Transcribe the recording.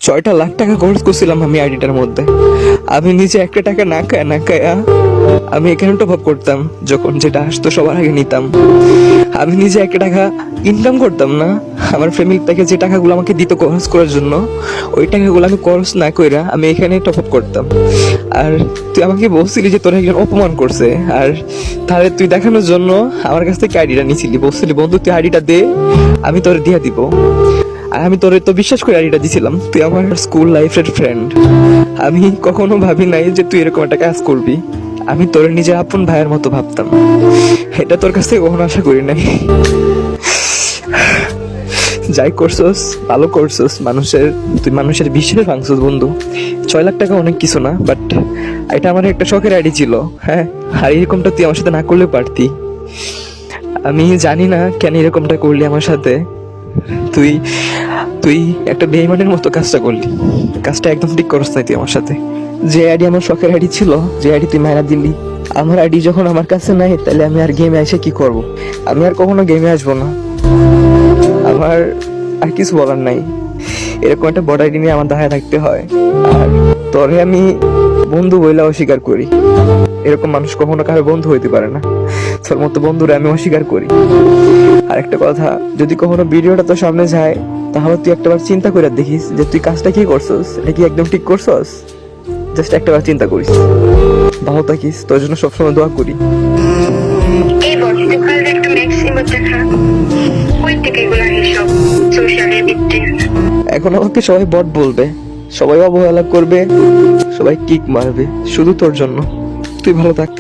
6টা লাখ টাকা খরচ করছিলাম আমি আইডিটার মধ্যে। আমি নিজে একটা টাকা না খায়া আমি এখানে টপ আপ করতাম, যখন যেটা আসতো সবার আগে নিতাম। আমি নিজে একটা টাকা ইনকাম করতাম না, আমার ফ্যামিলি থেকে যে টাকাগুলো আমাকে দিত খরচ করার জন্য, ওই টাকাগুলো আমি খরচ না কইরা আমি এখানে টপ আপ করতাম। আর তুই আমাকে বলছিলি যে তোর একজন অপমান করছে, আর তাহলে তুই দেখানোর জন্য আমার কাছ থেকে আইডিটা নিছিলি, বলছিলি বন্ধু তুই আইডিটা দে, আমি তোর দিয়া দিব। আর আমি তোরে তো বিশ্বাস করে আইডিটা দিছিলাম, তুই আমার স্কুল লাইফের ফ্রেন্ড। আমি কখনো ভাবি নাই যে তুই এরকম একটা কাজ করবি। আমি তোর নিজের আপন ভাইয়ের মতো ভাবতাম, এটা তোর কাছ থেকে কখনো আশা করি নাই। যাই করছস ভালো করছস, তুই মানুষের বিশ্বাস ভাঙছস বন্ধু। 6 লাখ টাকা অনেক কিছু না, বাট এটা আমার একটা শখের আইডি ছিল। হ্যাঁ, আর এরকমটা তুই আমার সাথে না করলেও পারতি। আমি জানি না কেন এরকমটা করলি আমার সাথে। তুই তুই একটা বেইমানের মতো কাজটা করলি, কাজটা একদম ঠিক করছ নাই তুই আমার সাথে। যে আইডি আমার শখের আইডি ছিল, যে আইডি তুই মাইরা দিলি, আমার আইডি যখন আমার কাছে নাই, তাহলে আমি আর গেমে এসে কি করব? আমি আর কখনো গেমে আসবো না। আমার আর কিছু বলার নাই, এরকম একটা বড় আইডি নিয়ে আমার দাঁড়ায় থাকতে হয়। আর তোরে আমি বন্ধু বইলা অস্বীকার করি, এরকম মানুষ কখনো কারো বন্ধু হইতে পারে না। তোর মতো বন্ধুরে আমি অস্বীকার করি। আর একটা কথা, যদি কখনো ভিডিওটা তোর সামনে যায়, তাহলে তুই একটাবার চিন্তা করে দেখিস যে তুই কাজটা কি করছস, এটা কি একদম ঠিক করছস। জাস্ট একটাবার চিন্তা করিস। ভালো থাকিস, তোর জন্য সবসময় দোয়া করি। এই বর্তমানে একটা ম্যাক্সিমাম দেখা কই থেকে এগুলো সব সোশ্যাল মিডিয়া। এখন আমাকে সবাই বট বলবে, সবাই অবহেলা করবে, সবাই কিক মারবে, শুধু তোর জন্য। তুই ভালো থাক।